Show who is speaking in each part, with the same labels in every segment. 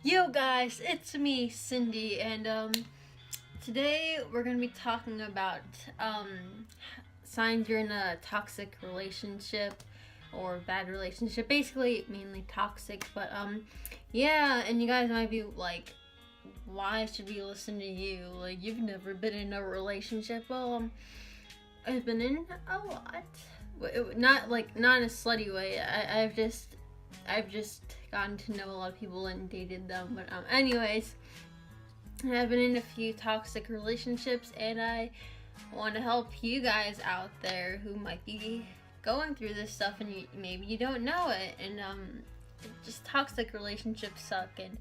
Speaker 1: Yo guys, it's me, Cindy, and today we're gonna be talking about signs you're in a toxic relationship or bad relationship. Basically, mainly toxic, but yeah, and you guys might be like, why should we listen to you? Like, you've never been in a relationship. Well, I've been in a lot. Not in a slutty way. I've just gotten to know a lot of people and dated them. But anyways, I've been in a few toxic relationships, and I want to help you guys out there who might be going through this stuff, and maybe you don't know it. And just toxic relationships suck, and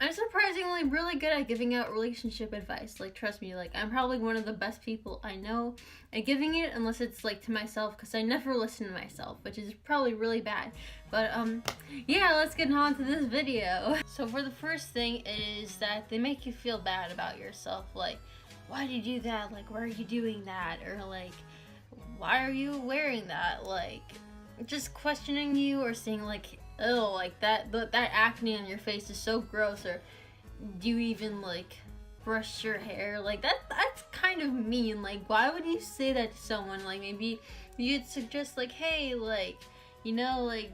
Speaker 1: I'm surprisingly really good at giving out relationship advice. Like, trust me, like, I'm probably one of the best people I know at giving it, unless it's like to myself, because I never listen to myself, which is probably really bad. But yeah, let's get on to this video. So for the first thing is that they make you feel bad about yourself. Like, why did you do that? Like, why are you doing that? Or like, why are you wearing that? Like, just questioning you, or saying like, oh, like that acne on your face is so gross, or do you even like brush your hair? Like, that's kind of mean. Like, why would you say that to someone? Like, maybe you'd suggest like, hey, like, you know, like,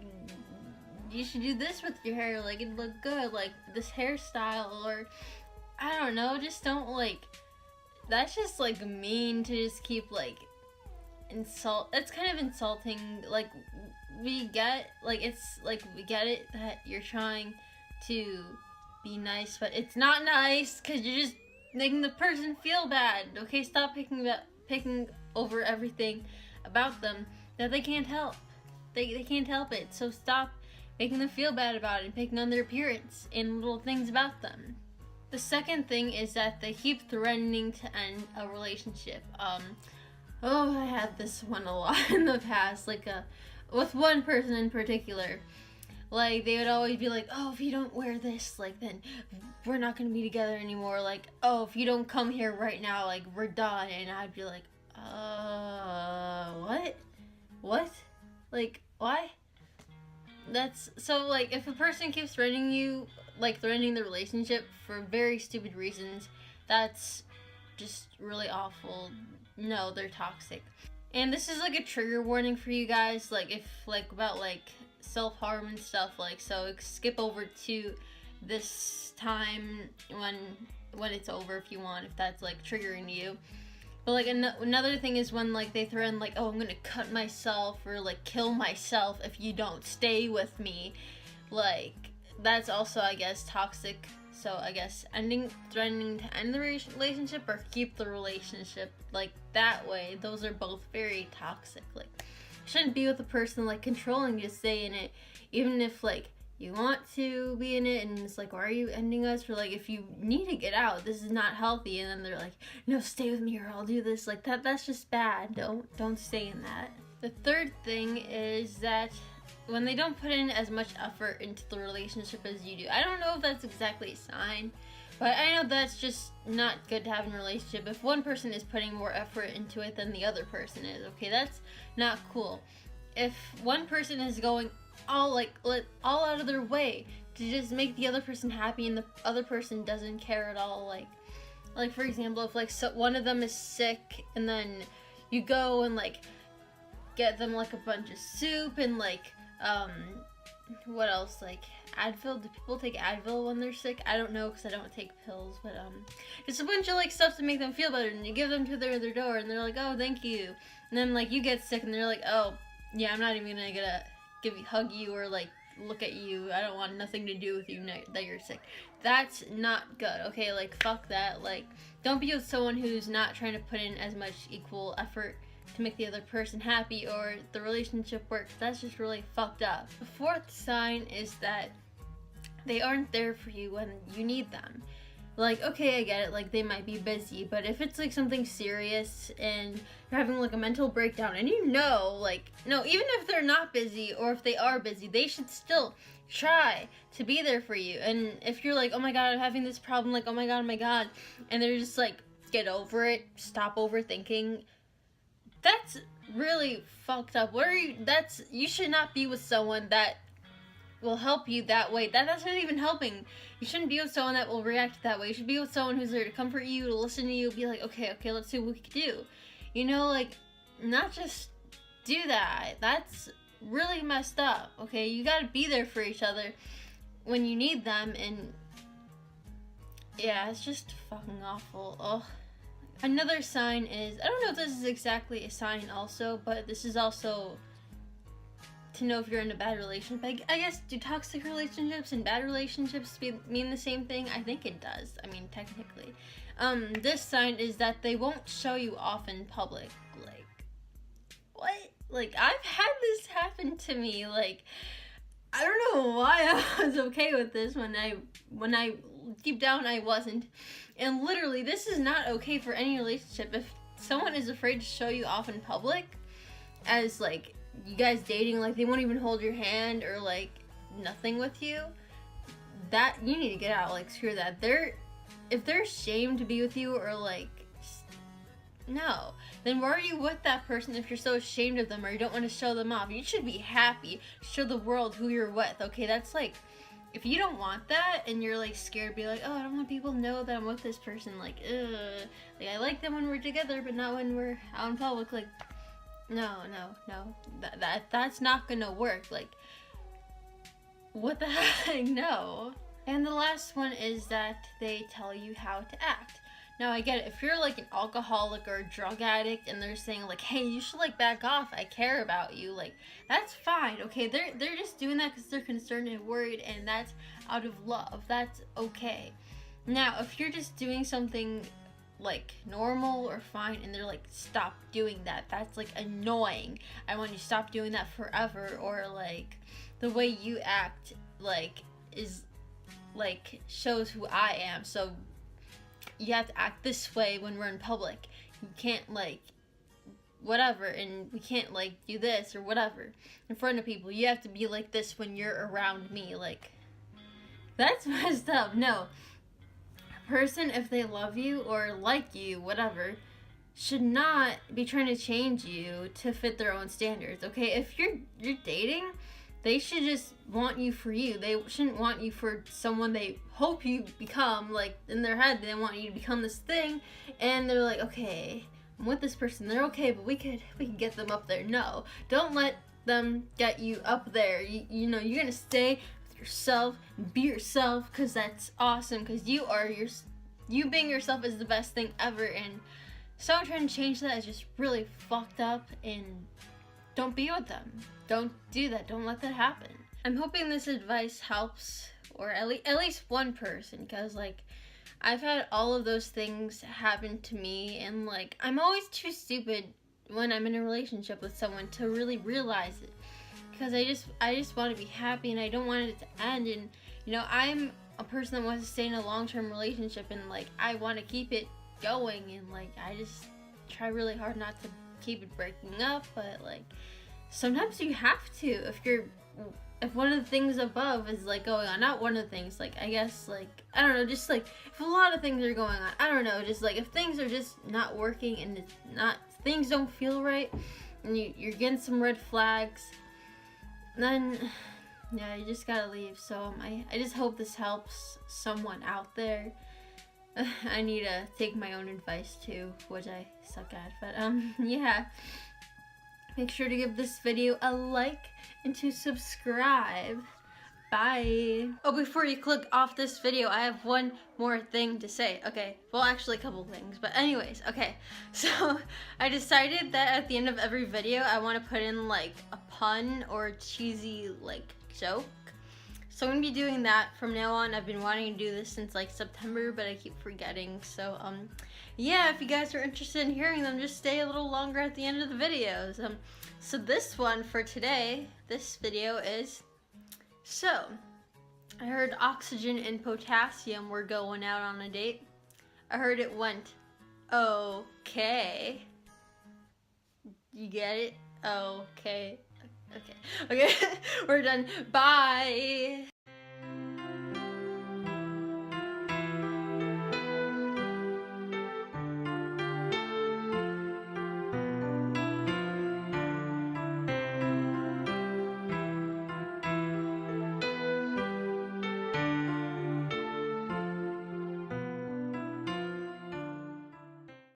Speaker 1: you should do this with your hair, like, it'd look good, like this hairstyle, or I don't know, just don't like, that's just like mean to just keep like that's kind of insulting. Like, we get it that you're trying to be nice, but it's not nice, because you're just making the person feel bad. Okay, stop picking over everything about them that they can't help. They can't help it, so stop making them feel bad about it and picking on their appearance and little things about them. The second thing is that they keep threatening to end a relationship. Oh, I had this one a lot in the past, like with one person in particular. Like, they would always be like, oh, if you don't wear this, like, then we're not gonna be together anymore. Like, oh, if you don't come here right now, like, we're done. And I'd be like, what? Like, why? That's so, like, if a person keeps threatening you, like threatening the relationship for very stupid reasons, that's just really awful. No, they're toxic. And this is like a trigger warning for you guys, like, if like about like self-harm and stuff, like, so skip over to this time when it's over if you want, if that's like triggering you. But like another thing is when like they threaten like, oh, I'm gonna cut myself or like kill myself if you don't stay with me. Like, that's also, I guess, toxic. So I guess threatening to end the relationship or keep the relationship, like, that way, those are both very toxic. Like, you shouldn't be with a person like controlling you to stay in it, even if like you want to be in it, and it's like, why are you ending us? Or like, if you need to get out, this is not healthy, and then they're like, no, stay with me or I'll do this. Like, that's just bad. Don't stay in that. The third thing is that when they don't put in as much effort into the relationship as you do. I don't know if that's exactly a sign, but I know that's just not good to have in a relationship. If one person is putting more effort into it than the other person is, okay, that's not cool. If one person is going all out of their way to just make the other person happy, and the other person doesn't care at all, like for example, if like one of them is sick, and then you go and like get them like a bunch of soup and like what else, like Advil. Do people take Advil when they're sick? I don't know, because I don't take pills, but just a bunch of like stuff to make them feel better, and you give them to their door, and they're like, oh, thank you. And then like you get sick, and they're like, oh yeah, I'm not even gonna hug you or like look at you. I don't want nothing to do with you that you're sick. That's not good. Okay, like, fuck that. Like, don't be with someone who's not trying to put in as much equal effort to make the other person happy or the relationship work. That's just really fucked up. The fourth sign is that they aren't there for you when you need them. Like, okay, I get it, like, they might be busy, but if it's like something serious and you're having like a mental breakdown, and you know, like, no, even if they're not busy, or if they are busy, they should still try to be there for you. And if you're like, oh my god, I'm having this problem, like, oh my god, and they're just like, get over it, stop overthinking, that's really fucked up. You should not be with someone that will help you that way. That's not even helping. You shouldn't be with someone that will react that way. You should be with someone who's there to comfort you, to listen to you, be like, okay, let's see what we can do. You know, like, not just do that. That's really messed up, okay? You gotta be there for each other when you need them, and yeah, it's just fucking awful. Ugh. Another sign is, I don't know if this is exactly a sign also, but this is also to know if you're in a bad relationship. I guess, do toxic relationships and bad relationships mean the same thing? I think it does. I mean, technically. This sign is that they won't show you off in public. Like, what? Like, I've had this happen to me. Like, I don't know why I was okay with this when I deep down I wasn't. And literally, this is not okay for any relationship. If someone is afraid to show you off in public as, like, you guys dating, like, they won't even hold your hand or, like, nothing with you, that, you need to get out. Like, screw that. If they're ashamed to be with you, or, like, no, then why are you with that person if you're so ashamed of them or you don't want to show them off? You should be happy. Show the world who you're with, okay? That's, like, if you don't want that and you're, like, scared, be like, oh, I don't want people to know that I'm with this person, like, ugh. Like, I like them when we're together, but not when we're out in public. Like, no. That's not gonna work. Like, what the heck? No. And the last one is that they tell you how to act. Now, I get it. If you're, like, an alcoholic or a drug addict and they're saying, like, hey, you should, like, back off, I care about you, like, that's fine, okay? They're just doing that because they're concerned and worried, and that's out of love. That's okay. Now, if you're just doing something, like, normal or fine, and they're like, stop doing that, that's, like, annoying. I want you to stop doing that forever. Or, like, the way you act, like, is, like, shows who I am, so you have to act this way when we're in public. You can't, like, whatever, and we can't, like, do this or whatever in front of people. You have to be like this when you're around me. Like, that's messed up. No. A person, if they love you or like you, whatever, should not be trying to change you to fit their own standards, okay? If you're dating, they should just want you for you. They shouldn't want you for someone they hope you become. Like, in their head, they want you to become this thing, and they're like, okay, I'm with this person. They're okay, but we could get them up there. No, don't let them get you up there. You know, you're gonna stay with yourself, be yourself, because that's awesome. Because you being yourself is the best thing ever, and someone trying to change that is just really fucked up. And don't be with them. Don't do that. Don't let that happen. I'm hoping this advice helps, or at least one person, because, like, I've had all of those things happen to me, and, like, I'm always too stupid when I'm in a relationship with someone to really realize it, because I just want to be happy, and I don't want it to end. And, you know, I'm a person that wants to stay in a long-term relationship, and, like, I want to keep it going, and, like, I just try really hard not to keep it breaking up. But, like, sometimes you have to, if one of the things above is, like, going on, not one of the things, like, I guess, like, I don't know, just, like, if a lot of things are going on, I don't know, just, like, if things are just not working and it's not, things don't feel right, and you're getting some red flags, then, yeah, you just gotta leave. So, I just hope this helps someone out there. I need to take my own advice, too, which I suck at, but, yeah. Make sure to give this video a like and to subscribe. Bye. Oh, before you click off this video, I have one more thing to say. Okay, well, actually a couple things, but anyways, okay. So, I decided that at the end of every video, I want to put in, like, a pun or a cheesy, like, joke. So I'm gonna be doing that from now on. I've been wanting to do this since, like, September, but I keep forgetting. So, yeah, if you guys are interested in hearing them, just stay a little longer at the end of the videos. So this one for today, this video is, so, I heard oxygen and potassium were going out on a date. I heard it went, okay. You get it? Okay. Okay. We're done. Bye.